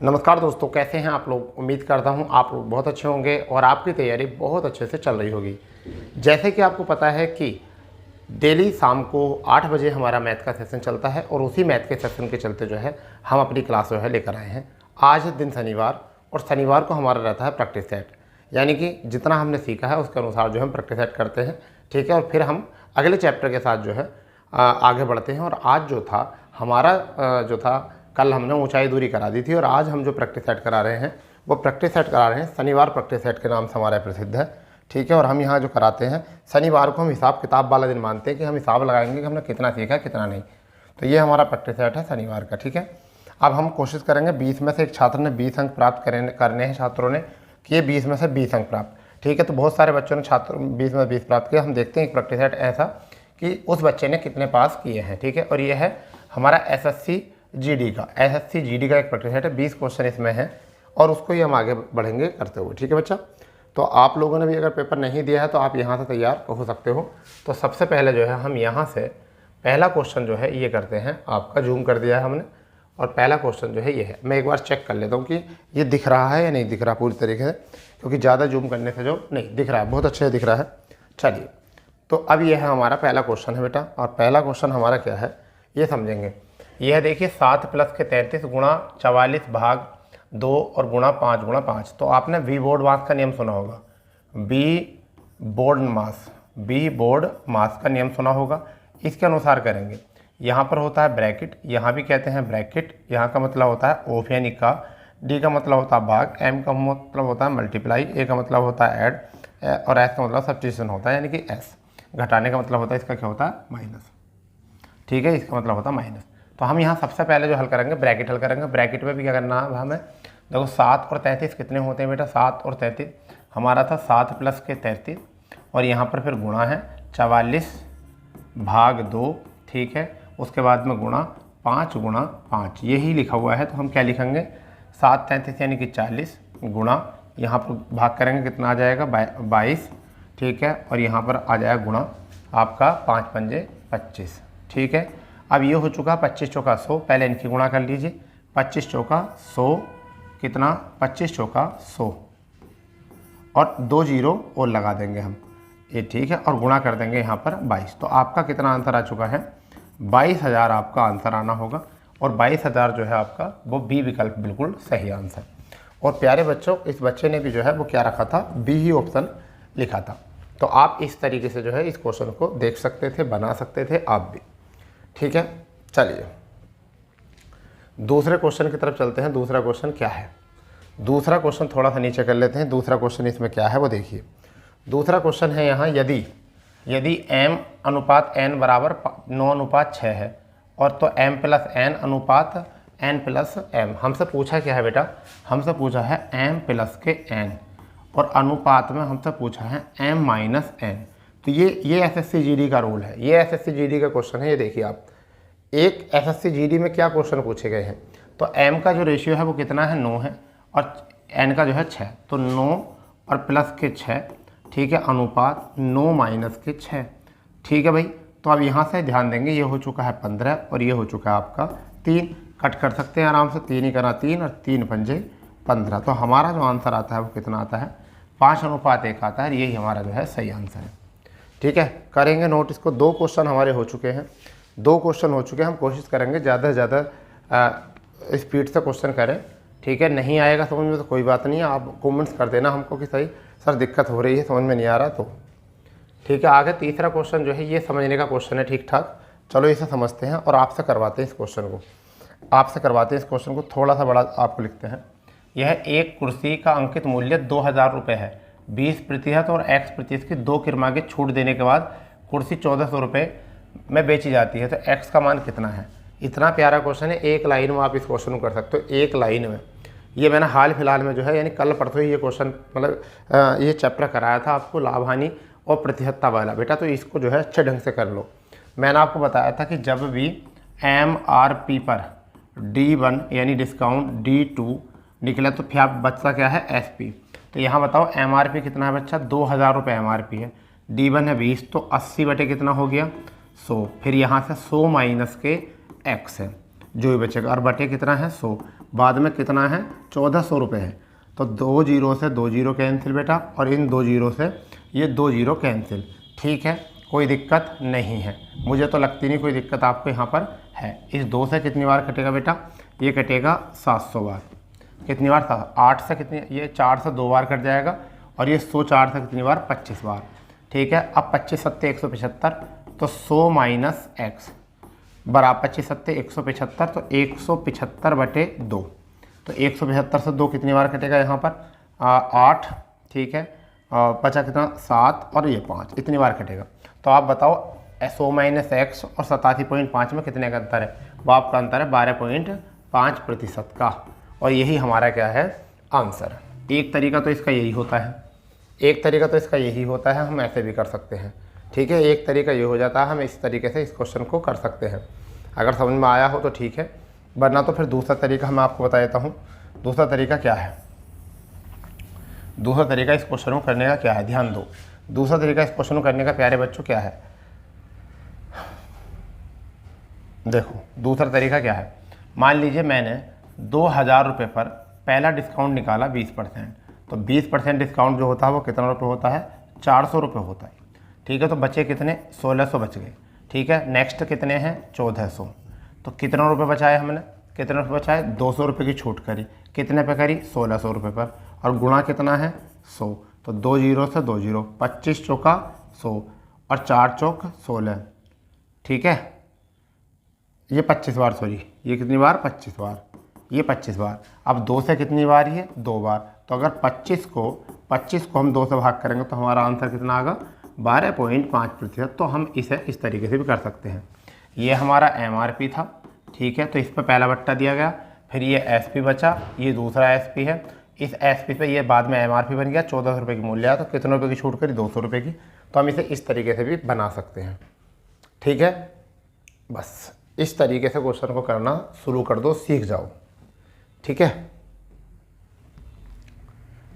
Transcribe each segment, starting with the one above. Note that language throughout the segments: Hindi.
नमस्कार दोस्तों, कैसे हैं आप लोग। उम्मीद करता हूं आप लोग बहुत अच्छे होंगे और आपकी तैयारी बहुत अच्छे से चल रही होगी। जैसे कि आपको पता है कि डेली शाम को 8 बजे हमारा मैथ का सेशन चलता है और उसी मैथ के सेशन के चलते जो है हम अपनी क्लास जो है लेकर आए हैं। आज है दिन शनिवार और शनिवार को हमारा रहता है प्रैक्टिस सेट, यानी कि जितना हमने सीखा है उसके अनुसार जो हम प्रैक्टिस सेट करते हैं। ठीक है, और फिर हम अगले चैप्टर के साथ जो है आगे बढ़ते हैं। और आज जो था हमारा कल हमने ऊंचाई दूरी करा दी थी और आज हम जो प्रैक्टिस सेट करा रहे हैं वो प्रैक्टिस सेट करा रहे हैं शनिवार प्रैक्टिस सेट के नाम से हमारा प्रसिद्ध है। ठीक है, और हम यहाँ जो कराते हैं शनिवार को हम हिसाब किताब वाला दिन मानते हैं कि हम हिसाब लगाएंगे कि हमने कितना सीखा कितना नहीं। तो ये हमारा प्रैक्टिस सेट है शनिवार का। ठीक है, अब हम कोशिश करेंगे 20 में से एक छात्र ने 20 अंक प्राप्त करने हैं, छात्रों ने किए 20 में से 20 अंक प्राप्त। ठीक है, तो बहुत सारे बच्चों ने 20 में 20 प्राप्त किया। हम देखते हैं एक प्रैक्टिस सेट ऐसा कि उस बच्चे ने कितने पास किए हैं। ठीक है, और ये है हमारा एसएससी जीडी का एक प्रैक्टिस सेट है। 20 क्वेश्चन इसमें है और उसको ही हम आगे बढ़ेंगे करते हुए। ठीक है बच्चा, तो आप लोगों ने भी अगर पेपर नहीं दिया है तो आप यहाँ से तैयार हो सकते हो। तो सबसे पहले जो है हम यहाँ से पहला क्वेश्चन जो है ये करते हैं। आपका जूम कर दिया है हमने और पहला क्वेश्चन जो है ये है। मैं एक बार चेक कर लेता हूँ कि ये दिख रहा है या नहीं दिख रहा पूरी तरीके से, क्योंकि ज़्यादा जूम करने से जो नहीं दिख रहा है, बहुत अच्छे से दिख रहा है। चलिए, तो अब ये है हमारा पहला क्वेश्चन है बेटा, और पहला क्वेश्चन हमारा क्या है ये समझेंगे। यह देखिए 7 + के 33 गुणा 44 भाग 2 और गुणा 5 गुणा 5। तो आपने वी बोर्ड मास का नियम सुना होगा, बी बोर्ड मास का नियम सुना होगा। इसके अनुसार करेंगे। यहाँ पर होता है ब्रैकेट, यहाँ भी कहते हैं ब्रैकेट, यहाँ का मतलब होता है ऑफ यानी का, डी का मतलब होता है भाग, एम का मतलब होता है मल्टीप्लाई, ए का मतलब होता है ऐड, और एस का मतलब सब्स्टिट्यूशन होता है, यानी कि एस घटाने का मतलब होता है इसका क्या होता है माइनस। ठीक है, इसका मतलब होता है माइनस। तो हम यहाँ सबसे पहले जो हल करेंगे ब्रैकेट हल करेंगे। ब्रैकेट में भी क्या करना है हमें, देखो 7 और 33 कितने होते हैं बेटा, 7 और 33 हमारा था 7 + के 33 और यहाँ पर फिर गुणा है 44 भाग 2। ठीक है, उसके बाद में गुणा 5 गुणा 5, यही लिखा हुआ है। तो हम क्या लिखेंगे 7 33 यानी कि 40 गुणा, यहाँ पर भाग करेंगे कितना आ जाएगा 22। ठीक है, और यहाँ पर आ जाएगा गुणा आपका 5 पंजे 25। ठीक है, अब ये हो चुका 25 चौका 100, पहले इनकी गुणा कर लीजिए। 25 चौका 100 कितना, 25 चौका 100 और 2 जीरो और लगा देंगे हम ये। ठीक है, और गुणा कर देंगे यहाँ पर 22। तो आपका कितना आंसर आ चुका है 22,000 आपका आंसर आना होगा। और 22,000 जो है आपका वो बी विकल्प बिल्कुल सही आंसर। और प्यारे बच्चों, इस बच्चे ने भी जो है वो क्या रखा था, बी ही ऑप्शन लिखा था। तो आप इस तरीके से जो है इस क्वेश्चन को देख सकते थे, बना सकते थे आप भी। ठीक है, चलिए दूसरे क्वेश्चन की तरफ चलते हैं। दूसरा क्वेश्चन क्या है, दूसरा क्वेश्चन थोड़ा सा नीचे कर लेते हैं। दूसरा क्वेश्चन इसमें क्या है वो देखिए। दूसरा क्वेश्चन है यहाँ, यदि m अनुपात n बराबर 9:6 है और तो m + n अनुपात n + m। हमसे पूछा क्या है बेटा, हमसे पूछा है m + के n और अनुपात में हमसे पूछा है m - n। तो ये एसएससी जीडी का रूल है, ये एसएससी जीडी का क्वेश्चन है। ये देखिए आप, एक एसएससी जीडी में क्या क्वेश्चन पूछे गए हैं। तो m का जो रेशियो है वो कितना है 9 है और n का जो है 6। तो 9 और प्लस के 6, ठीक है, अनुपात 9 - के 6। ठीक है भाई, तो अब यहाँ से ध्यान देंगे, ये हो चुका है 15 और ये हो चुका है आपका 3। कट कर सकते हैं आराम से, 3 ही करा 3 और 3 पंजे 15। तो हमारा जो आंसर आता है वो कितना आता है 5:1 आता है। यही हमारा जो है सही आंसर है। ठीक है, करेंगे नोट इसको। 2 क्वेश्चन हमारे हो चुके हैं, 2 क्वेश्चन हो चुके हैं। हम कोशिश करेंगे ज़्यादा से ज़्यादा स्पीड से क्वेश्चन करें। ठीक है, नहीं आएगा समझ में तो कोई बात नहीं है, आप कमेंट्स कर देना हमको कि सही सर दिक्कत हो रही है, समझ में नहीं आ रहा तो। ठीक है, आगे तीसरा क्वेश्चन जो है ये समझने का क्वेश्चन है ठीक ठाक। चलो इसे समझते हैं और आपसे करवाते हैं इस क्वेश्चन को, थोड़ा सा बड़ा आपको लिखते हैं। यह एक कुर्सी का अंकित मूल्य 2,000 रुपये है। 20% और x% की 2 किरमा की छूट देने के बाद कुर्सी 1,400 रुपये में बेची जाती है। तो x का मान कितना है। इतना प्यारा क्वेश्चन है, एक लाइन में आप इस क्वेश्चन को कर सकते हो, एक लाइन में। ये मैंने हाल फिलहाल में जो है यानी कल परसों ही ये क्वेश्चन मतलब ये चैप्टर कराया था आपको, लाभ हानि और प्रतिहत्ता वाला बेटा। तो इसको जो है अच्छे ढंग से कर लो। मैंने आपको बताया था कि जब भी MRP पर D1 यानी डिस्काउंट D2 निकला तो फिर आप बच्चा क्या है SP। तो यहाँ बताओ MRP कितना है बच्चा, 2,000 रुपये MRP है, D1 है 20, तो 80 बटे कितना हो गया 100। फिर यहाँ से 100 - के x है, जो भी बचेगा, और बटे कितना है 100, बाद में कितना है 1400 रुपये है। तो 2 जीरो से 2 जीरो कैंसिल बेटा, और इन 2 जीरो से ये 2 जीरो कैंसिल। ठीक है, कोई दिक्कत नहीं है, मुझे तो लगती नहीं कोई दिक्कत आपको यहाँ पर है। इस 2 से कितनी बार कटेगा बेटा, ये कटेगा 700 बार। कितनी बार था 8 से कितनी, ये 4 से 2 बार कट जाएगा, और ये 100 4 से कितनी बार 25 बार। ठीक है, अब 25 सत्ते 175, तो 100 माइनस एक्स बराबर 25 सत्ते 175, तो 175 बटे 2। तो 175 से 2 कितनी बार कटेगा यहाँ पर 8। ठीक है, बचा कितना 7, और ये 5, इतनी बार कटेगा। तो आप बताओ 100 माइनस एक्स और 87.5 में कितने का अंतर है, वो आपका अंतर है 12.5% का, और यही हमारा क्या है आंसर। एक तरीका तो इसका यही होता है, एक तरीका तो इसका यही होता है, हम ऐसे भी कर सकते हैं। ठीक है, एक तरीका ये हो जाता है, हम इस तरीके से इस क्वेश्चन को कर सकते हैं। अगर समझ में आया हो तो ठीक है, वरना तो फिर दूसरा तरीका मैं आपको बता देता हूँ। दूसरा तरीका क्या है, दूसरा तरीका इस क्वेश्चन को करने का क्या है, ध्यान दो। दूसरा तरीका इस क्वेश्चन को करने का प्यारे बच्चों क्या है, देखो दूसरा तरीका क्या है। मान लीजिए मैंने 2000 रुपये पर पहला डिस्काउंट निकाला 20%, तो 20% डिस्काउंट जो होता है वो कितना रुपये होता है 400 रुपये होता है। ठीक है, तो बचे कितने 1600 बच गए। ठीक है, नेक्स्ट कितने हैं 1400, तो कितना रुपये बचाए हमने, कितने रुपये बचाए 200 रुपये की छूट करी, कितने पे करी 1600 रुपये पर, और गुणा कितना है 100, तो 2 जीरो से 2 जीरो, 25 चौका 100 और 4 चौक 16। ठीक है, ये 25 बार, सॉरी ये कितनी बार 25 बार, ये 25 बार। अब 2 से कितनी बार, ये 2 बार, तो अगर 25 को हम 2 से भाग करेंगे तो हमारा आंसर कितना आएगा 12.5%। तो हम इसे इस तरीके से भी कर सकते हैं। ये हमारा MRP था। ठीक है, तो इस पर पहला बट्टा दिया गया, फिर ये SP बचा, ये दूसरा SP है, इस SP पे ये बाद में MRP बन गया, 1400 रुपये की मूल्य आया, तो कितने रुपये की छूट करी 200 रुपये की। तो हम इसे इस तरीके से भी बना सकते हैं। ठीक है, बस इस तरीके से क्वेश्चन को करना शुरू कर दो, सीख जाओ। ठीक है,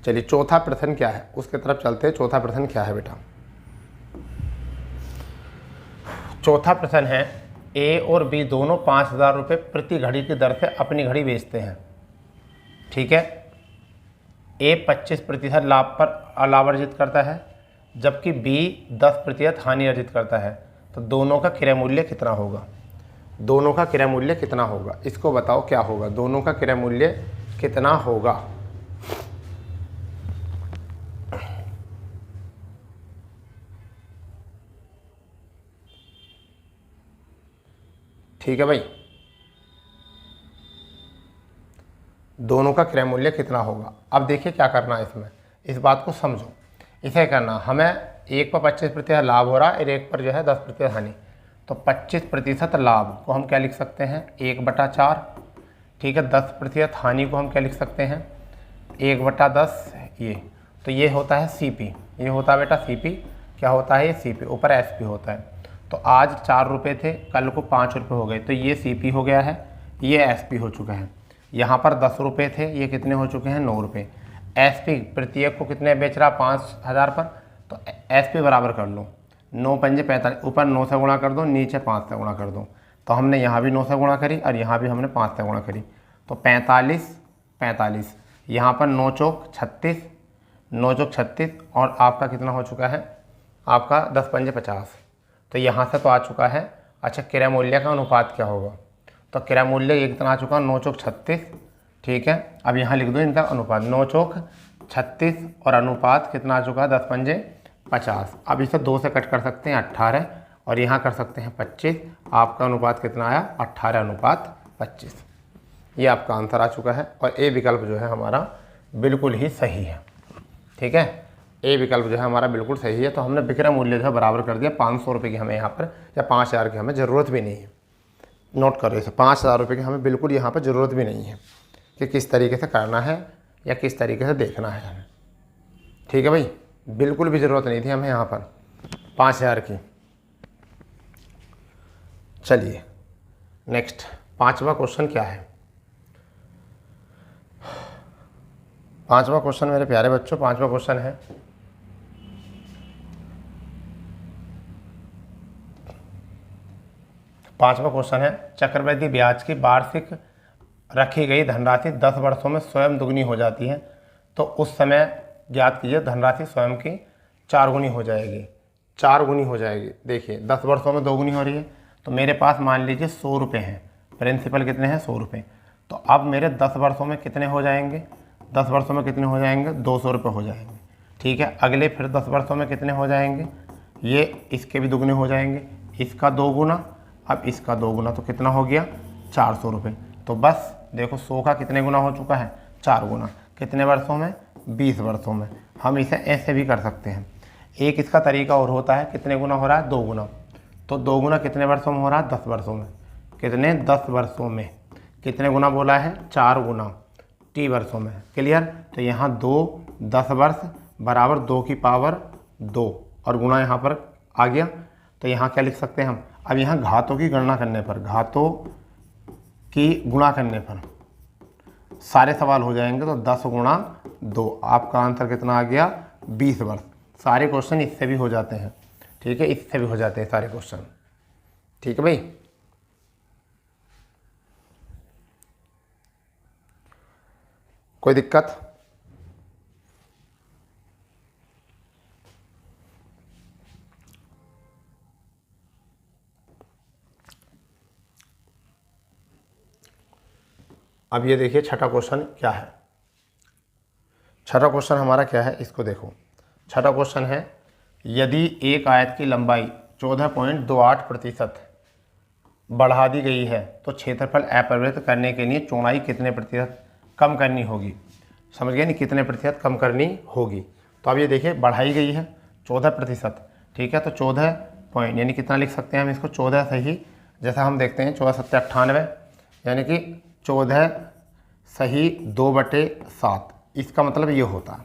चलिए चौथा प्रश्न क्या है उसके तरफ चलते हैं। चौथा प्रश्न क्या है बेटा, चौथा प्रश्न है A और B दोनों 5000 रुपये प्रति घड़ी की दर से अपनी घड़ी बेचते हैं। ठीक है, A 25% लाभ पर लाभ अर्जित करता है, जबकि B 10% हानि अर्जित करता है। तो दोनों का क्रय मूल्य कितना होगा, दोनों का क्रय मूल्य कितना होगा, इसको बताओ क्या होगा, दोनों का क्रय मूल्य कितना होगा। ठीक है भाई, दोनों का क्रय मूल्य कितना होगा। अब देखिए क्या करना है इसमें, इस बात को समझो। इसे करना हमें एक पर 25% लाभ हो रहा है और एक पर जो है 10% हानि। तो 25% लाभ को हम क्या लिख सकते हैं 1/4। ठीक है, 10% हानि को हम क्या लिख सकते हैं 1/10। ये तो ये होता है CP, ये होता है बेटा CP। क्या होता है ये CP, ऊपर SP होता है। तो आज 4 रुपये थे, कल को 5 रुपये हो गए, तो ये CP हो गया है, ये SP हो चुका है। यहाँ पर 10 रुपये थे, ये कितने हो चुके हैं 9 रुपये। SP प्रत्येक को कितने बेच रहा 5000 पर, तो SP बराबर कर लो 9 पंजे 45, ऊपर 9 से गुणा कर दो, नीचे 5 से गुणा कर दो। तो हमने यहाँ भी 9 से गुणा करी और यहाँ भी हमने 5 से गुणा करी, तो 45, यहाँ पर 9 चौक 36, 9 चौक 36, और आपका कितना हो चुका है आपका 10 पंजे 50। तो यहाँ से तो आ चुका है। अच्छा, क्रय मूल्य का अनुपात क्या होगा, तो क्रय मूल्य ये कितना आ चुका 9 चौक 36। ठीक है, अब यहाँ लिख दो इनका अनुपात 9 चौक 36 और अनुपात कितना आ चुका है 10 पंजे 50। अब इसे 2 से कट कर सकते हैं 18 और यहाँ कर सकते हैं 25। आपका अनुपात कितना आया 18:25। ये आपका आंसर आ चुका है, और ए विकल्प जो है हमारा बिल्कुल ही सही है। ठीक है, ए विकल्प जो है हमारा बिल्कुल सही है। तो हमने विक्रय मूल्य जो है बराबर कर दिया 500 रुपये की, हमें यहाँ पर या 5000 की हमें ज़रूरत भी नहीं है। नोट करो इसे, 5000 रुपये की हमें बिल्कुल यहाँ पर ज़रूरत भी नहीं है कि किस तरीके से करना है या किस तरीके से देखना है हमें। ठीक है भाई, बिल्कुल भी ज़रूरत नहीं थी हमें यहाँ पर 5000 की। चलिए नेक्स्ट, 5वां क्वेश्चन क्या है। 5वां क्वेश्चन मेरे प्यारे बच्चों, 5वां क्वेश्चन है 5वां क्वेश्चन है, चक्रवृद्धि ब्याज की वार्षिक रखी गई धनराशि 10 वर्षों में स्वयं दुगनी हो जाती है, तो उस समय ज्ञात कीजिए धनराशि स्वयं की 4 गुनी हो जाएगी। 4 गुनी हो जाएगी। देखिए 10 वर्षों में 2 गुनी हो रही है, तो मेरे पास मान लीजिए 100 रुपये हैं, प्रिंसिपल कितने हैं 100 रुपये। तो अब मेरे 10 वर्षों में कितने हो जाएंगे, 10 वर्षों में कितने हो जाएंगे, 200 रुपये हो जाएंगे। ठीक है, अगले फिर 10 वर्षों में कितने हो जाएंगे, ये इसके भी दुगने हो जाएंगे, इसका 2 गुना, अब इसका 2 गुना, तो कितना हो गया 400 रुपये। तो बस देखो 100 का कितने गुना हो चुका है, 4 गुना। कितने वर्षों में, 20 वर्षों में। हम इसे ऐसे भी कर सकते हैं। एक इसका तरीका और होता है, कितने गुना हो रहा है, 2 गुना। तो 2 गुना कितने वर्षों में हो रहा है, 10 वर्षों में। कितने, 10 वर्षों में। कितने गुना बोला है, 4 गुना, टी वर्षों में। क्लियर। तो यहाँ 2 10 वर्ष बराबर 2 की पावर 2 और गुना यहाँ पर आ गया। तो यहाँ क्या लिख सकते हैं हम, अब यहाँ घातों की गणना करने पर, घातों की गुणा करने पर सारे सवाल हो जाएंगे। तो 10 गुणा 2, आपका आंसर कितना आ गया, 20 वर्ष। सारे क्वेश्चन इससे भी हो जाते हैं। ठीक है, इससे भी हो जाते हैं सारे क्वेश्चन। ठीक है भाई। कोई दिक्कत? अब ये देखिए छठा क्वेश्चन क्या है। छठा क्वेश्चन हमारा क्या है, इसको देखो। छठा क्वेश्चन है, यदि एक आयत की लंबाई 14.28% बढ़ा दी गई है तो क्षेत्रफल अपरिवर्तित करने के लिए चौड़ाई कितने प्रतिशत कम करनी होगी। समझ गए नहीं, कितने प्रतिशत कम करनी होगी। तो अब ये देखिए बढ़ाई गई है 14%। ठीक है, तो 14 पॉइंट यानी कितना लिख सकते हैं हम इसको, 14 सही, जैसा हम देखते हैं 14 7 98, यानी कि 14 सही 2/7। इसका मतलब ये होता,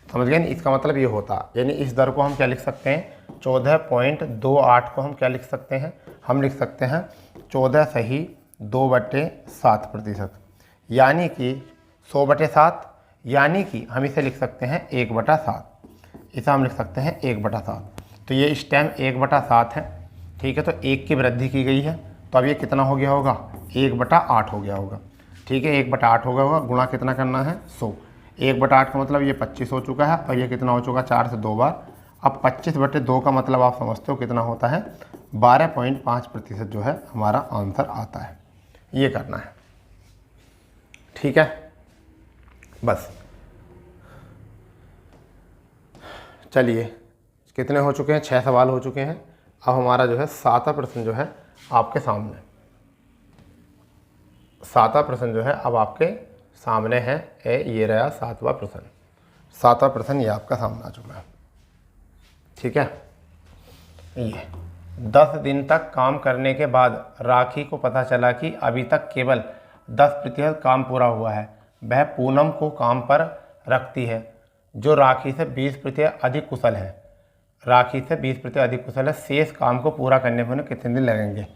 समझ गए ना, इसका मतलब ये होता, यानी इस दर को हम क्या लिख सकते हैं, 14.28 को हम क्या लिख सकते हैं, हम लिख सकते हैं 14 सही 2/7%, यानी कि 100/7, यानी कि हम इसे लिख सकते हैं 1/7। इसे हम लिख सकते हैं 1/7। तो ये इस टाइम 1/7 है। ठीक है, तो 1 की वृद्धि की गई है, तो अब ये कितना हो गया होगा, 1/8 हो गया होगा। ठीक है, 1/8 हो गया होगा, गुणा कितना करना है, 100। 1/8 का मतलब ये 25 हो चुका है, और ये कितना हो चुका, 4 से 2 बार। अब 25/2 का मतलब आप समझते हो कितना होता है, 12.5% जो है हमारा आंसर आता है। ये करना है। ठीक है, बस। चलिए, कितने हो चुके हैं, 6 सवाल हो चुके हैं। अब हमारा जो है 7वां प्रश्न जो है आपके सामने, 7वां प्रश्न जो है अब आपके सामने है। ये रहा 7वां प्रश्न। 7वां प्रश्न ये आपका सामने आ चुका है। ठीक है, ये 10 दिन तक काम करने के बाद राखी को पता चला कि अभी तक केवल 10% काम पूरा हुआ है। वह पूनम को काम पर रखती है, जो राखी से 20% अधिक कुशल है। राखी से 20% अधिक कुशल है। शेष काम को पूरा करने में उन्हें कितने दिन लगेंगे।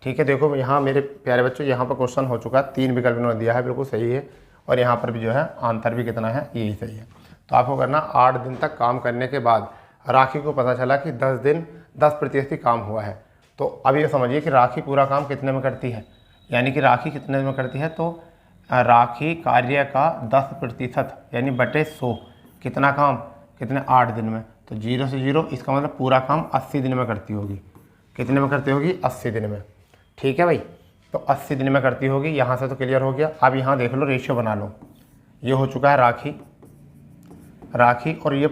ठीक है, देखो यहाँ मेरे प्यारे बच्चों, यहाँ पर क्वेश्चन हो चुका है, 3 विकल्प इन्होंने दिया है, बिल्कुल सही है। और यहाँ पर भी जो है आंसर भी कितना है, यही सही है। तो आपको करना 8 दिन तक काम करने के बाद राखी को पता चला कि 10% ही काम हुआ है। तो अब ये समझिए कि राखी पूरा काम कितने में करती है, यानी कि राखी कितने में करती है, तो राखी कार्य का 10% यानी बटे 100 कितना काम, कितने 8 दिन में। तो 0 से 0, इसका मतलब पूरा काम 80 दिन में करती होगी। कितने में करती होगी, 80 दिन में। ठीक है भाई, तो 80 दिन में करती होगी। यहाँ से तो क्लियर हो गया। अब यहाँ देख लो, रेशियो बना लो। ये हो चुका है राखी और ये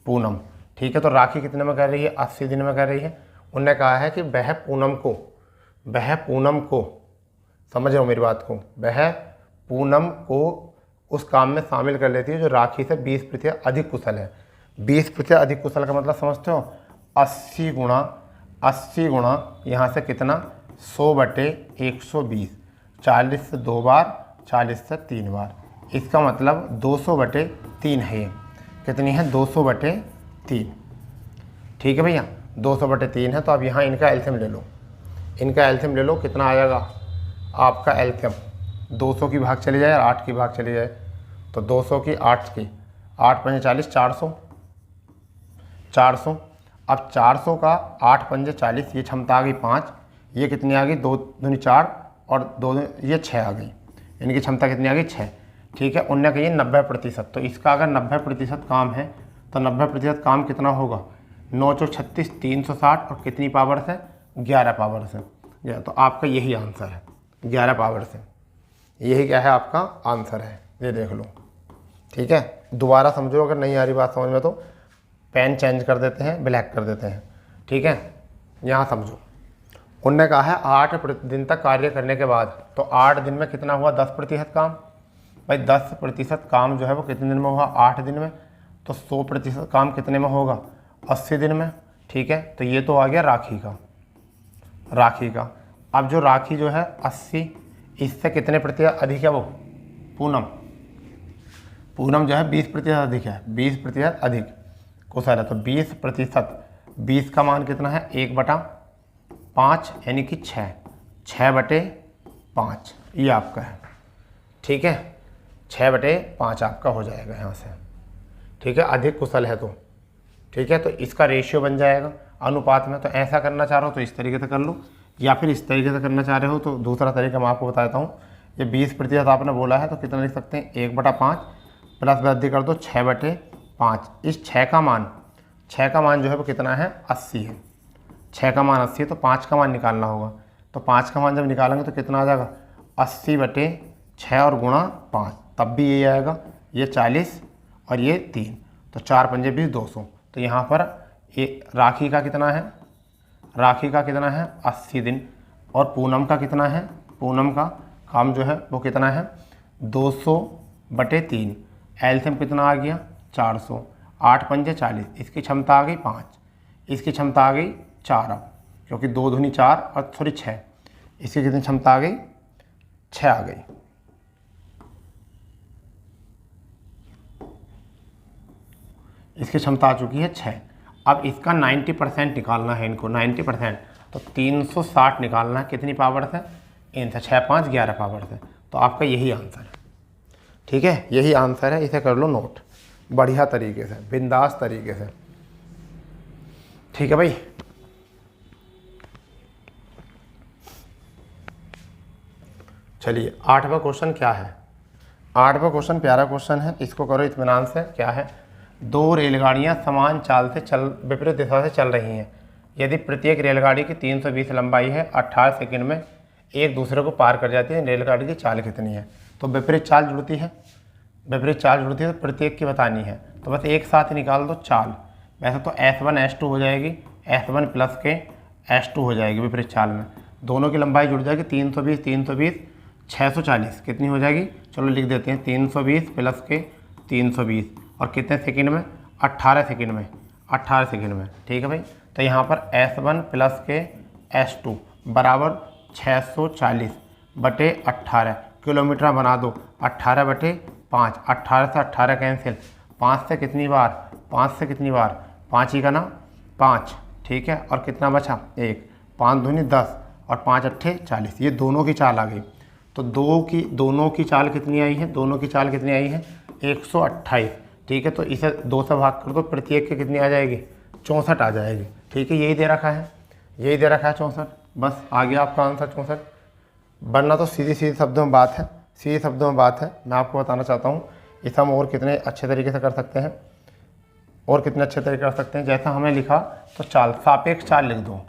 पूनम। ठीक है, तो राखी कितने में कर रही है, 80 दिन में कर रही है। उनने कहा है कि वह पूनम को समझ रहे हो मेरी बात को, वह पूनम को उस काम में शामिल कर लेती है जो राखी से 20% अधिक कुशल है। 20% अधिक कुशल का मतलब समझते हो, 80 गुणा यहाँ से कितना, 100/120, 40 से 2 बार, 40 से 3 बार। इसका मतलब 200/3 है। ये कितनी है, 200/3। ठीक है भैया, 200/3 है। तो अब यहाँ इनका एलसीएम ले लो, कितना आ जाएगा आपका एलसीएम, 200 की भाग चली जाए और 8 की भाग चली जाए। तो 200 की 8 की 8 × 40, 400। अब 400 का 8 पंजे 40, ये क्षमता आ गई 5, ये कितनी आ गई 2 दूनी 4 और 2 ये 6 आ गई, इनकी क्षमता कितनी आ गई 6। ठीक है, उनने कही 90%, तो इसका अगर 90% काम है तो 90% काम कितना होगा 9 चौक 36, 360 और कितनी पावर से 11 पावर से। तो आपका यही आंसर है 11 पावर से, यही क्या है आपका आंसर है, ये देख लो। ठीक है, दोबारा समझो, अगर नहीं आ रही बात समझ में तो पेन चेंज कर देते हैं, ब्लैक कर देते हैं। ठीक है, यहाँ समझो, उनने कहा है 8 दिन तक कार्य करने के बाद, तो 8 दिन में कितना हुआ 10% काम। भाई 10% काम जो है वो कितने दिन में हुआ 8 दिन में, तो 100% काम कितने में होगा 80 दिन में। ठीक है, तो ये तो आ गया राखी का। अब जो राखी जो है 80, इससे कितने प्रतिशत अधिक है वो पूनम जो है 20% अधिक है, 20% अधिक कुशल है। तो 20%, 20 का मान कितना है 1/5 यानी कि 6/5 ये आपका है। ठीक है, 6/5 आपका हो जाएगा यहाँ से। ठीक है, अधिक कुशल है तो। ठीक है, तो इसका रेशियो बन जाएगा अनुपात में। तो ऐसा करना चाह रहे हो तो इस तरीके से कर लो, या फिर इस तरीके से करना चाह रहे हो तो दूसरा तरीका मैं आपको बता देता हूँ। ये 20% आपने बोला है तो कितना लिख सकते हैं 1/5 प्लस वृद्धि कर दो 6/5। इस 6 का मान जो है वो कितना है 80 है। 6 का मान 80 है तो 5 का मान निकालना होगा। तो 5 का मान जब निकालेंगे तो कितना आ जाएगा 80/6 और गुणा 5, तब भी ये आएगा, ये 40 और ये 3, तो 4 पंजे 20, 200। तो यहाँ पर ये राखी का कितना है 80 दिन, और पूनम का कितना है, पूनम का काम जो है वो कितना है 200/3। एलसीएम कितना आ गया 400, 8 पंजे 40, इसकी क्षमता आ गई 5, इसकी क्षमता आ गई 4, अब क्योंकि 2 दूनी 4 और 6, इसकी कितनी क्षमता आ गई 6 आ गई। इसकी क्षमता आ चुकी है 6। अब इसका 90% निकालना है इनको, 90%, तो 360 निकालना है कितनी पावर से, इनसे 6, 5, 11 पावर से। तो आपका यही आंसर है। ठीक है, यही आंसर है, इसे कर लो नोट बढ़िया तरीके से, बिंदास तरीके से। ठीक है भाई, चलिए 8वां क्वेश्चन क्या है। 8वां क्वेश्चन प्यारा क्वेश्चन है, इसको करो इत्मीनान से। क्या है, 2 रेलगाड़ियां समान चाल से विपरीत दिशा से चल रही हैं। यदि प्रत्येक रेलगाड़ी की 320 लंबाई है, 18 सेकंड में एक दूसरे को पार कर जाती है, रेलगाड़ी की चाल कितनी है। तो विपरीत चाल जुड़ती है तो प्रत्येक की बतानी है। तो बस एक साथ ही निकाल दो चाल। वैसे तो S1 S2 हो जाएगी, S1 प्लस के S2 हो जाएगी विपरीत चाल में। दोनों की लंबाई जुड़ जाएगी, 320 640 कितनी हो जाएगी, चलो लिख देते हैं 320 प्लस के 320 और कितने सेकंड में 18 सेकंड में। ठीक है भाई, तो यहाँ पर S1 प्लस के S2 बराबर 640/18 किलोमीटर बना दो। 18/5, 18 से 18 कैंसिल, 5 से कितनी बार 5 ही का ना 5। ठीक है, और कितना बचा 1, 5 दूनी 10 और 5 अट्ठे 40। ये दोनों की चाल आ गई। तो दोनों की चाल कितनी आई है, 128। ठीक है, तो इसे 2 से भाग कर दो, प्रत्येक की कितनी आ जाएगी 64 आ जाएगी। ठीक है, यही दे रखा है 64। बस आ गया आपका आंसर 64। वरना तो सीधी शब्दों में बात है, मैं आपको बताना चाहता हूँ इसे हम और कितने अच्छे तरीके से कर सकते हैं, जैसा हमने लिखा तो चाल, सापेक्ष चाल लिख दो।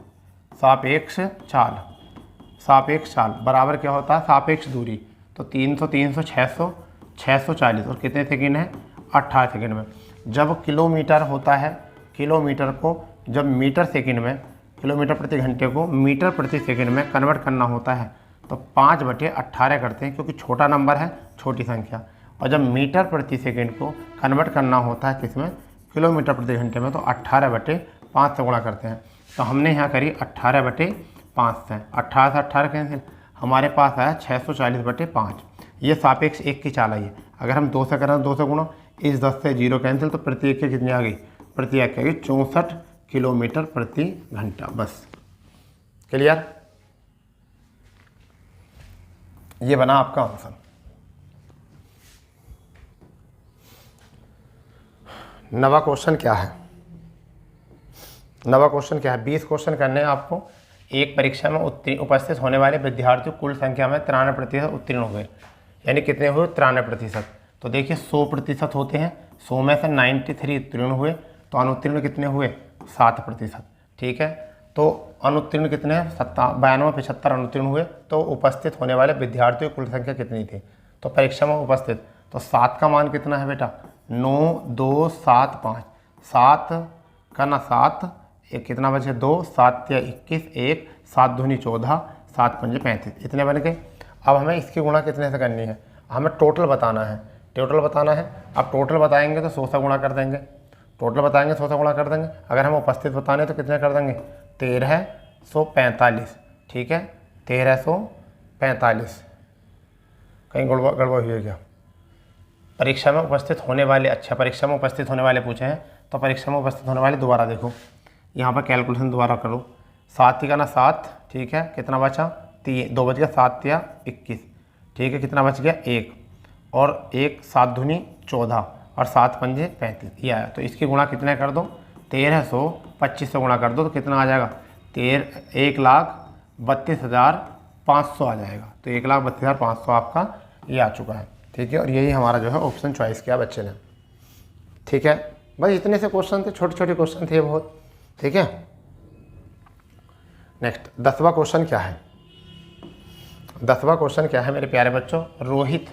सापेक्ष चाल बराबर क्या होता है, सापेक्ष दूरी। तो 300 300 600 640 और कितने सेकंड है 18 सेकंड में। जब किलोमीटर होता है, किलोमीटर को जब मीटर सेकंड में, किलोमीटर प्रति घंटे को मीटर प्रति सेकंड में कन्वर्ट करना होता है तो 5/18 करते हैं, क्योंकि छोटा नंबर है, छोटी संख्या। और जब मीटर प्रति सेकंड को कन्वर्ट करना होता है किसमें, किलोमीटर प्रति घंटे में, तो 18/5 से गुणा करते हैं। तो हमने यहाँ करी 18/5 से, 18 से 18 कैंसिल, हमारे पास आया 640/5। ये सापेक्ष एक की चाल आई है। अगर हम 2 से करें 2 से गुणा, इस 10 से 0 कैंसिल, तो प्रत्येक की कितनी आ गई, प्रत्येक की आ गई 64 किलोमीटर प्रति घंटा। बस क्लियर, ये बना आपका आंसर। नवा क्वेश्चन क्या है, 9वां क्वेश्चन क्या है, 20 क्वेश्चन करने हैं आपको। एक परीक्षा में उपस्थित होने वाले विद्यार्थियों कुल संख्या में 93% उत्तीर्ण हुए, यानी कितने हुए, 93%। तो देखिए 100% होते हैं, 100 में से 93 उत्तीर्ण हुए, तो अनुत्तीर्ण कितने हुए, 7%। ठीक है, तो अनुत्तीर्ण कितने हैं, 92, 75 अनुत्तीर्ण हुए। तो उपस्थित होने वाले विद्यार्थियों की कुल संख्या कितनी थी, तो परीक्षा में उपस्थित, तो 7 का मान कितना है बेटा, 9, 2, 7, 5, 7 का ना 7, एक कितना बचे, 2, 7 या 21, 1, 7 दूनी 14, 7 पंजे 35, इतने बन गए। अब हमें इसकी गुणा कितने से करनी है, हमें टोटल बताना है, टोटल बताना है। अब टोटल बताएंगे तो 100 से गुणा कर देंगे, टोटल बताएंगे 100 से गुणा कर देंगे। अगर हम उपस्थित बताने तो कितने कर देंगे, 1345। ठीक है, 1345। कहीं गड़बड़ हुई है क्या, परीक्षा में उपस्थित होने वाले, अच्छा परीक्षा में उपस्थित होने वाले पूछे हैं, तो परीक्षा में उपस्थित होने वाले दोबारा देखो, यहाँ पर कैलकुलेशन दोबारा करो। 7 का ना 7, ठीक है, कितना बचा, 3, 2 बच गया, 7 या 21, ठीक है, कितना बच गया, 1, और 1, 7 दूनी 14, और 7 पंजे 35, ये आया। तो इसकी गुणा कितने कर दो, 1300 25 से गुणा कर दो, तो कितना आ जाएगा, 1,32,500 आ जाएगा। तो 1,32,500 आपका ये आ चुका है। ठीक है, और यही हमारा जो है ऑप्शन चॉइस किया बच्चे ने। ठीक है भाई, इतने से क्वेश्चन थे, छोटे छोटे क्वेश्चन थे बहुत। ठीक है, नेक्स्ट 10वां क्वेश्चन क्या है, 10वां क्वेश्चन क्या है मेरे प्यारे बच्चों, रोहित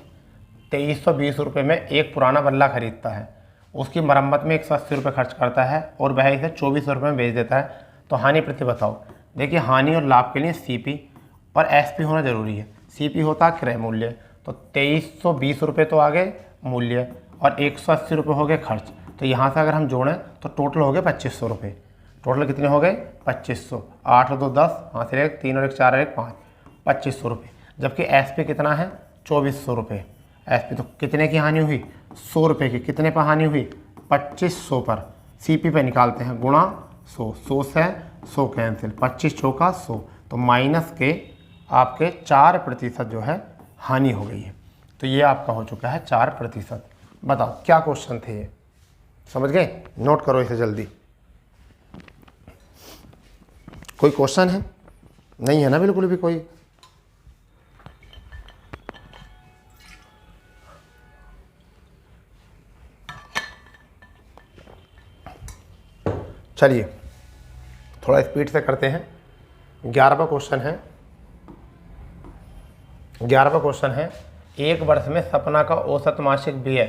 2320 रुपये में एक पुराना बल्ला खरीदता है, उसकी मरम्मत में 180 रुपये खर्च करता है और वह इसे 2400 रुपये में बेच देता है, तो हानि प्रति बताओ। देखिए हानि और लाभ के लिए सीपी और एसपी होना जरूरी है। सीपी होता है क्रय मूल्य, तो 2320 रुपये तो आ गए मूल्य और 180 रुपये हो गए खर्च। तो यहाँ से अगर हम जोड़ें तो टोटल हो गए 2500 रुपये। टोटल कितने हो गए, 2500, 8 और 2 10, हाँ से 1, 3 और 1 4 और 1 5, 2500 रुपये। जबकि एसपी कितना है, 2400 रुपये। एसपी तो कितने की हानि हुई, 100 रुपये की। कितने पर हानि हुई, 2500 पर। सीपी पे निकालते हैं, गुणा 100, 100 से 100 कैंसिल, 25 चौका 100, तो माइनस के आपके 4% जो है हानि हो गई है। तो ये आपका हो चुका है 4%। बताओ क्या क्वेश्चन थे ये, समझ गए, नोट करो इसे जल्दी। कोई क्वेश्चन है, नहीं है ना बिल्कुल भी कोई। चलिए थोड़ा स्पीड से करते हैं। 11वां क्वेश्चन है, 11वां क्वेश्चन है, एक वर्ष में सपना का औसत मासिक व्यय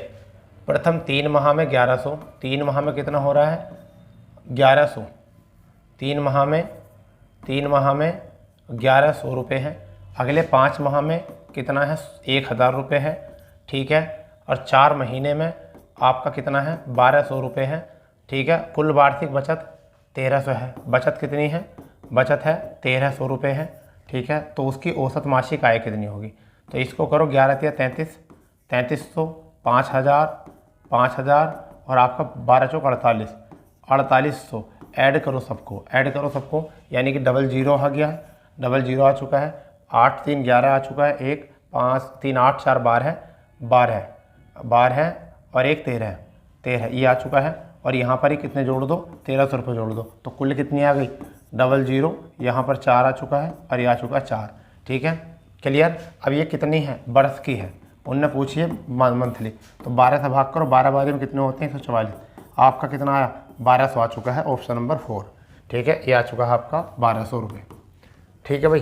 प्रथम 3 माह में 1100, 3 माह में कितना हो रहा है 1100, 3 माह में 1100 रुपये है। अगले 5 माह में कितना है 1000 रुपये है, ठीक है, और 4 महीने में आपका कितना है 1200 रुपये है, ठीक है। कुल वार्षिक बचत 1300 है। बचत कितनी है, बचत है 1300 रुपये है, ठीक है। तो उसकी औसत मासिक आय कितनी होगी, तो इसको करो 11 या 33, 3300, 5000, 5000 और आपका 12 चौक 48, 4800। ऐड करो सबको, ऐड करो सबको, यानी कि डबल जीरो आ गया है, डबल जीरो आ चुका है। 8 3 11 आ चुका है, 1 5 3 8 4 12 है और 1 13 ये आ चुका है। और यहाँ पर ही कितने जोड़ दो, 1300 रुपये जोड़ दो, तो कुल कितनी आ गई डबल जीरो, यहाँ पर 4 आ चुका है और ये आ चुका है 4, ठीक है, क्लियर। अब ये कितनी है, वर्ष की है, उनने पूछी है मंथली, तो 12 से भाग करो, 12 बारी में कितने होते हैं 144, आपका कितना आया 1200 आ चुका है, ऑप्शन नंबर 4, ठीक है। ये आ चुका है आपका 1200 रुपये, ठीक है भाई।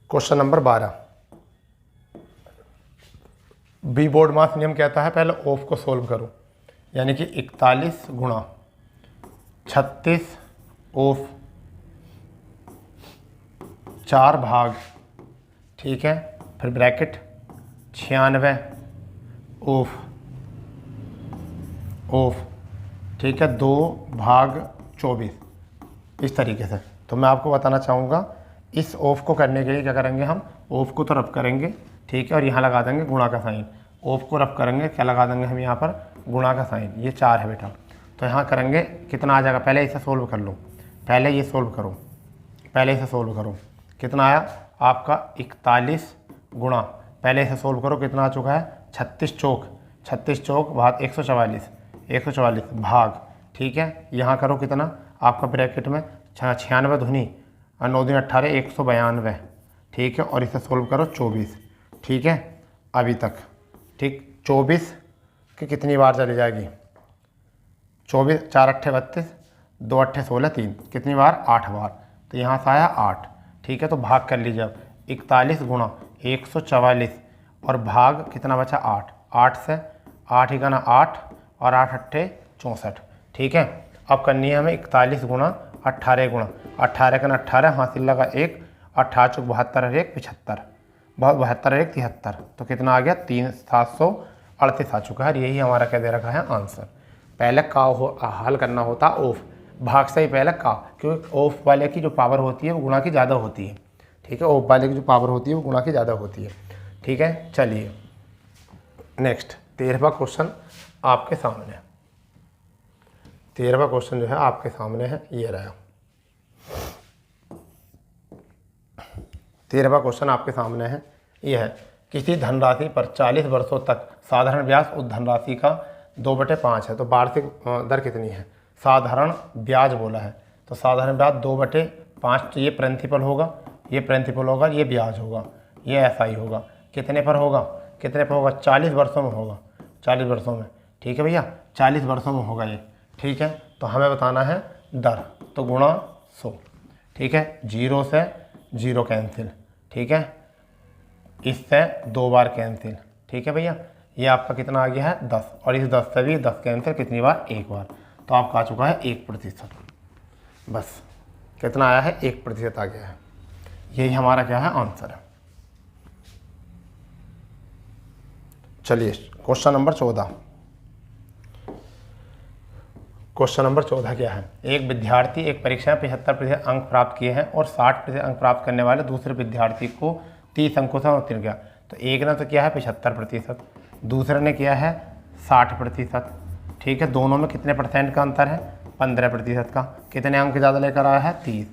क्वेश्चन नंबर 12, बी बोर्ड मास नियम कहता है पहले ऑफ को सोल्व करो, यानी कि 41 गुणा 36 ऑफ 4 भाग, ठीक है, फिर ब्रैकेट 96 ऑफ, ठीक है, 2 भाग 24, इस तरीके से। तो मैं आपको बताना चाहूँगा इस ऑफ को करने के लिए क्या करेंगे, हम ऑफ को तो रफ करेंगे, ठीक है, और यहाँ लगा देंगे गुणा का साइन। ऑफ को रफ करेंगे, क्या लगा देंगे हम यहाँ पर गुणा का साइन। ये 4 है बेटा, तो यहाँ करेंगे कितना आ जाएगा, पहले इसे सोल्व कर लो, पहले ये सोल्व करो, पहले इसे सोल्व करो, कितना आया आपका 41 गुणा, पहले इसे सोल्व करो, कितना आ चुका है 36 चौक भाग 144, 144 भाग, ठीक है, यहाँ करो कितना आपका ब्रैकेट में 96 दूनी और 9 दूनी 18, 192, ठीक है, और इसे सोल्व करो 24, ठीक है, अभी तक, ठीक, 24 की कितनी बार चली जाएगी, 24, 4 अट्ठे 32, 2 अट्ठे 16, 3, कितनी बार, 8 बार, तो यहाँ से आया 8, ठीक है, तो भाग कर लीजिए अब 41 गुणा 144 और भाग कितना बचा 8, 8 से 8 ही करना 8 और 8 अट्ठे 64, ठीक है। अब करनी है हमें 41 गुणा 18 गुणा 18 करना 18, हासिल लगा 1, 18 चौक 72 और 1 75, 72 और 1 73, तो कितना आ गया 738 आ चुका है। यही हमारा क्या दे रखा है आंसर। पहले का हल करना होता ऑफ, भाग से ही पहले का, क्योंकि ऑफ वाले की जो पावर होती है वो गुणा की ज़्यादा होती है, ठीक है, ऑफ वाले की जो पावर होती है वो गुणा की ज़्यादा होती है, ठीक है। चलिए नेक्स्ट 13वां क्वेश्चन आपके सामने, 13वां क्वेश्चन जो है आपके सामने है, ये रहा 13वां क्वेश्चन आपके सामने है, ये है किसी धनराशि पर 40 वर्षों तक साधारण ब्याज उस धनराशि का 2/5 है, तो वार्षिक दर कितनी है। साधारण ब्याज बोला है, तो साधारण ब्याज 2/5, तो ये प्रिंसिपल होगा, ये प्रिंसिपल होगा, ये ब्याज होगा, ये एसआई होगा, कितने पर होगा, कितने पर होगा, 40 वर्षों में होगा, 40 वर्षों में, ठीक है भैया, 40 वर्षों में होगा ये, ठीक है। तो हमें बताना है दर, तो गुणा 100, ठीक है, 0 से 0 कैंसिल, ठीक है, इससे 2 बार कैंसिल, ठीक है भैया, ये आपका कितना आ गया है 10, और इस 10 से भी 10 कैंसिल कितनी बार, 1 बार, तो आपका आ चुका है 1%, बस कितना आया है 1% आ गया है। यही हमारा क्या है आंसर है। चलिए क्वेश्चन नंबर 14, क्वेश्चन नंबर 14 क्या है, एक विद्यार्थी एक परीक्षा में 75% अंक प्राप्त किए हैं और 60% अंक प्राप्त करने वाले दूसरे विद्यार्थी को 30 अंकों से उत्तीर्ण किया। तो एक ने तो किया है 75%, दूसरे ने किया है 60%, ठीक है, दोनों में कितने परसेंट का अंतर है, 15% का। कितने अंक ज़्यादा लेकर आया है 30,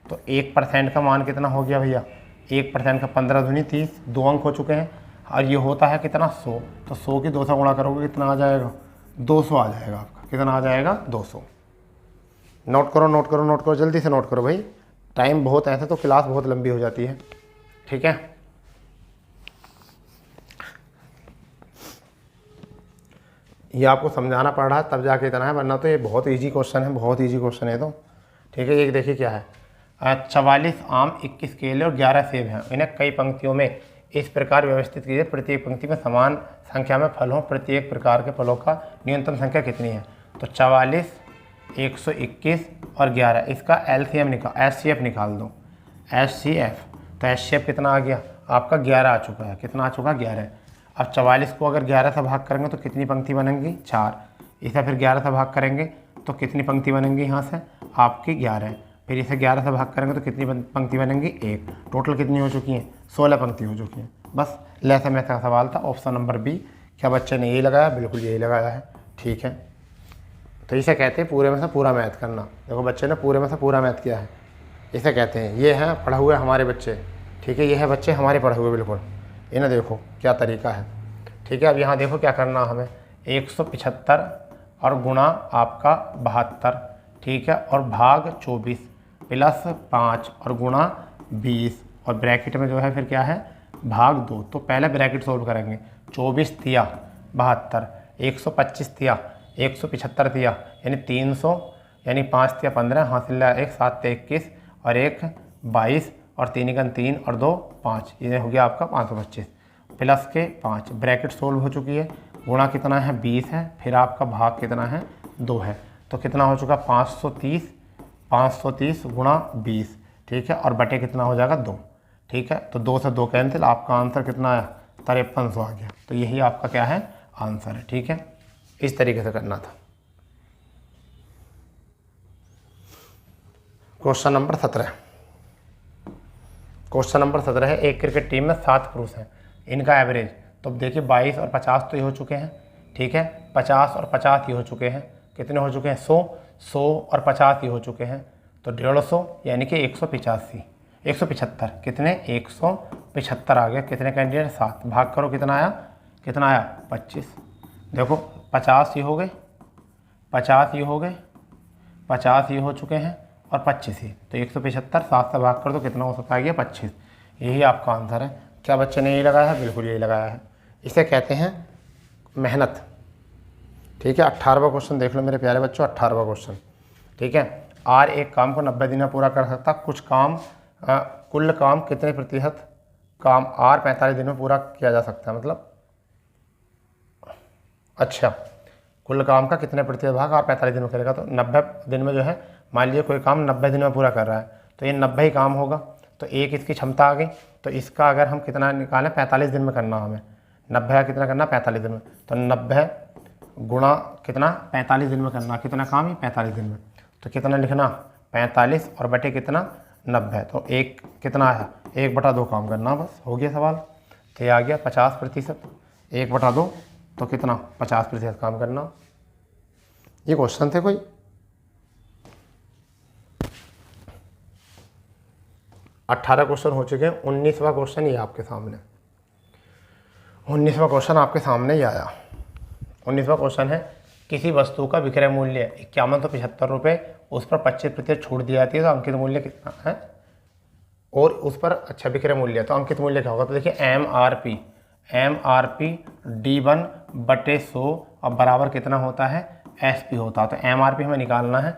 तो 1% का मान कितना हो गया भैया, 1% का 15 दूनी 30, 2 अंक हो चुके हैं, और ये होता है कितना 100, तो 100 की 2 से गुणा करोगे कितना आ जाएगा, 200 आ जाएगा आपका, कितना आ जाएगा 200। नोट करो नोट करो नोट करो, जल्दी से नोट करो भाई, टाइम बहुत ऐसे तो क्लास बहुत लंबी हो जाती है, ठीक है। ये आपको समझाना पड़ रहा है तब जाके इतना है, वरना तो ये बहुत इजी क्वेश्चन है, बहुत इजी क्वेश्चन है तो, ठीक है। ये देखिए क्या है, 44 आम, 21 केले और 11 सेब हैं, इन्हें कई पंक्तियों में इस प्रकार व्यवस्थित कीजिए, प्रत्येक पंक्ति में समान संख्या में फल हों, प्रत्येक प्रकार के फलों का न्यूनतम संख्या कितनी है। तो 44, 121 और 11, इसका एलसीएम निकाल, एचसीएफ निकाल दो, एचसीएफ, तो एचसीएफ कितना आ गया आपका 11 आ चुका है, कितना आ चुका है 11। अब 44 को अगर 11 से भाग करेंगे तो कितनी पंक्ति बनेंगी 4, इसे फिर 11 से भाग करेंगे तो कितनी पंक्ति बनेंगी यहाँ से आपकी 11, फिर इसे 11 से भाग करेंगे तो कितनी पंक्ति बनेंगी 1, टोटल कितनी हो चुकी हैं 16 पंक्ति हो चुकी हैं। बस लैसा मैथ का सवाल था, ऑप्शन नंबर बी। क्या बच्चे ने यही लगाया, बिल्कुल यही लगाया है, ठीक है। तो इसे कहते हैं पूरे में से पूरा मैथ करना। देखो बच्चे ने पूरे में से पूरा मैथ किया है, इसे कहते हैं, ये हैं पढ़े हुए हमारे बच्चे, ठीक है, ये है बच्चे हमारे पढ़े हुए बिल्कुल, इन्हें देखो क्या तरीका है, ठीक है। अब यहाँ देखो क्या करना हमें, 175 और गुणा आपका 72, ठीक है, और भाग 24 प्लस 5 और गुणा 20 और ब्रैकेट में जो है फिर क्या है भाग 2। तो पहले ब्रैकेट सोल्व करेंगे, 24 तिया 72, 125 तिया 175 तिया यानी 300, यानी 5 तिया 15, हासिल 1 7 तिया 21 और 1 22 और 3 का 3 और 2 5, ये हो गया आपका 525 प्लस के 5, ब्रैकेट सोल्व हो चुकी है, गुणा कितना है 20 है, फिर आपका भाग कितना है 2 है, तो कितना हो चुका 530 गुणा 20, ठीक है, और बटे कितना हो जाएगा 2, ठीक है। तो 2 से 2 कैंसिल, आपका आंसर कितना आया 5300 आ गया। तो यही आपका क्या है आंसर है, ठीक है। इस तरीके से करना था। क्वेश्चन नंबर 17, क्वेश्चन नंबर 17 है, एक क्रिकेट टीम में 7 पुरुष हैं, इनका एवरेज, तो देखिए 22 और 50 तो ये हो चुके हैं, ठीक है, 50 और 50 ये हो चुके हैं, कितने हो चुके हैं 100 और 50 ये हो चुके हैं, तो 150 यानी कि 175, कितने 175 आ गया, कितने कैंडिडेट 7, भाग करो कितना आया 25, देखो 50 ये हो गए 50 ये हो गए, 50 ये हो चुके हैं और 25 ये, तो 175 7 से भाग कर दो, कितना हो सकता है गया 25। यही आपका आंसर है। क्या बच्चे ने यही लगाया है? बिल्कुल यही लगाया है। इसे कहते हैं मेहनत। ठीक है, 18वां क्वेश्चन देख लो मेरे प्यारे बच्चों, 18वां क्वेश्चन। ठीक है, आर एक काम को 90 दिन में पूरा कर सकता, कुछ काम कुल काम कितने प्रतिशत काम आर 45 दिन में पूरा किया जा सकता है, मतलब अच्छा कुल काम का कितने प्रतिशत भाग आर 45 दिन में करेगा, तो 90 दिन में जो है, मान लीजिए कोई काम 90 दिन में पूरा कर रहा है, तो ये 90 ही काम होगा, तो एक इसकी क्षमता आ गई। तो इसका अगर हम कितना निकालें, 45 दिन में करना हमें, 90 का कितना करना 45 दिन में, तो 90 गुणा कितना 45 दिन में करना, कितना काम है 45 दिन में, तो कितना लिखना 45 और बटे कितना 90, तो एक कितना है 1/2 काम करना, बस हो गया सवाल। तो ये आ गया 50%, 1/2 तो कितना 50% काम करना। ये क्वेश्चन थे कोई। 18 क्वेश्चन हो चुके हैं, 19वां क्वेश्चन ये आपके सामने, 19वां क्वेश्चन आपके सामने ही आया। 19वां क्वेश्चन है, किसी वस्तु का विक्रय मूल्य 5175 रुपये, उस पर 25% छूट दी जाती है, तो अंकित मूल्य कितना है, और उस पर अच्छा विक्रय मूल्य, तो अंकित मूल्य क्या होगा, तो देखिए MRP D1/100 अब बराबर कितना होता है SP होता है, तो MRP हमें निकालना है,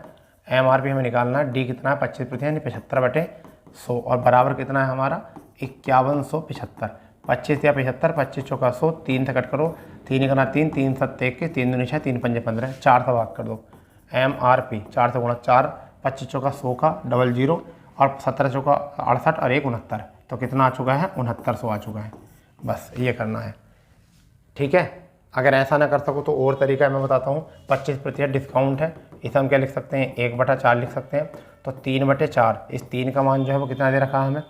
D कितना है 25% यानी 75/100 और बराबर कितना है हमारा 5175, 25 या 75, 25 चौका 100, 3 से कट करो, 3 गुना 3, 3 7 21, 3 दूनी 6, 3 पंजे 15, 4 से भाग कर दो। MRP 4 से गुणा 4, 25 चौका 100 का 00 और 17 चौका 68 और 1 69, तो कितना आ चुका है 6900 आ चुका है। बस ये करना है। ठीक है, अगर ऐसा ना कर सको तो और तरीका मैं बताता हूँ, 25% डिस्काउंट है, इसे हम क्या लिख सकते हैं 1/4 लिख सकते हैं, तो 3/4, इस 3 का मान जो है वो कितना दे रखा है हमें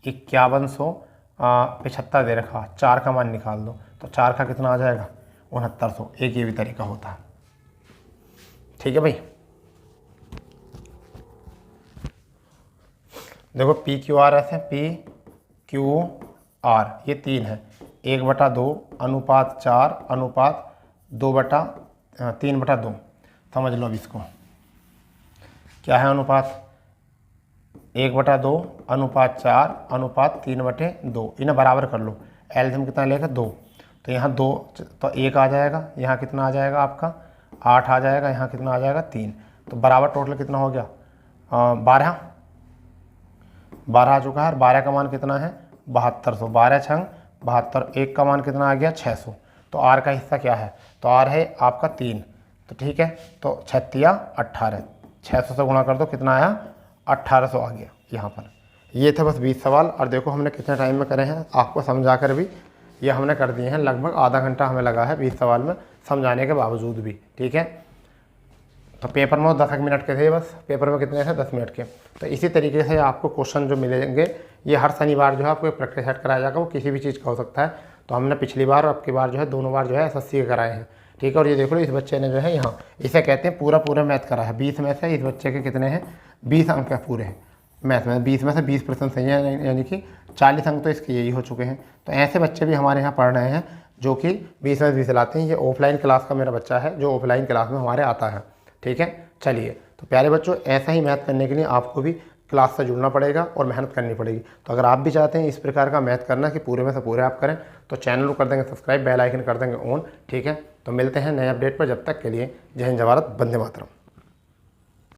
5175 दे रखा, 4 का मान निकाल दो, तो 4 का कितना आ जाएगा 6900। एक ये भी तरीका होता है। ठीक है भाई, देखो PQR ऐसे, PQR ये 3 है, 1/2 अनुपात 4 अनुपात 3/2, समझ लो अब इसको क्या है अनुपात, 1/2 अनुपात 4 अनुपात 3/2, इन्हें बराबर कर लो, एलसीएम कितना लेगा 2, तो यहाँ 2 तो 1 आ जाएगा, यहाँ कितना आ जाएगा आपका 8 आ जाएगा, यहाँ कितना आ जाएगा 3, तो बराबर टोटल कितना हो गया 12 आ चुका है। 12 का मान कितना है 7200, 12 छंग 72, 1 का मान कितना आ गया 600, तो आर का हिस्सा क्या है, तो आर है आपका 3, तो ठीक है, तो 36 18, 600 से गुणा कर दो, कितना आया 1800 आ गया यहाँ पर। ये थे बस 20 सवाल, और देखो हमने कितने टाइम में करे हैं, आपको समझा कर भी ये हमने कर दिए हैं, लगभग आधा घंटा हमें लगा है 20 सवाल में समझाने के बावजूद भी। ठीक है, तो पेपर में 10 मिनट के थे, बस पेपर में कितने थे 10 मिनट के। तो इसी तरीके से आपको क्वेश्चन जो मिलेंगे, ये हर शनिवार जो है आपको प्रैक्टिस सेट कराया जाएगा, वो किसी भी चीज़ का हो सकता है। तो हमने पिछली बार और अब की बार जो है दोनों बार जो है SSC के कराए हैं। ठीक है, और ये देख लो इस बच्चे ने जो है यहाँ, इसे कहते हैं पूरा मैथ करा है। 20 में से इस बच्चे के कितने हैं 20 अंक है पूरे हैं मैथ में, 20 में से 20% सही है, यानी कि 40 अंक तो इसके यही हो चुके हैं। तो ऐसे बच्चे भी हमारे यहाँ पढ़ रहे हैं जो कि 20 में 20 लाते हैं। ये ऑफलाइन क्लास का मेरा बच्चा है जो ऑफलाइन क्लास में हमारे आता है। ठीक है, चलिए, तो प्यारे बच्चों ऐसा ही मैथ करने के लिए आपको भी क्लास से जुड़ना पड़ेगा और मेहनत करनी पड़ेगी। तो अगर आप भी चाहते हैं इस प्रकार का मैथ करना कि पूरे में से पूरे आप करें, तो चैनल को कर देंगे सब्सक्राइब, बेल आइकन कर देंगे ऑन। ठीक है, तो मिलते हैं नए अपडेट पर, जब तक के लिए जय हिंद, जय भारत, वंदे मातरम।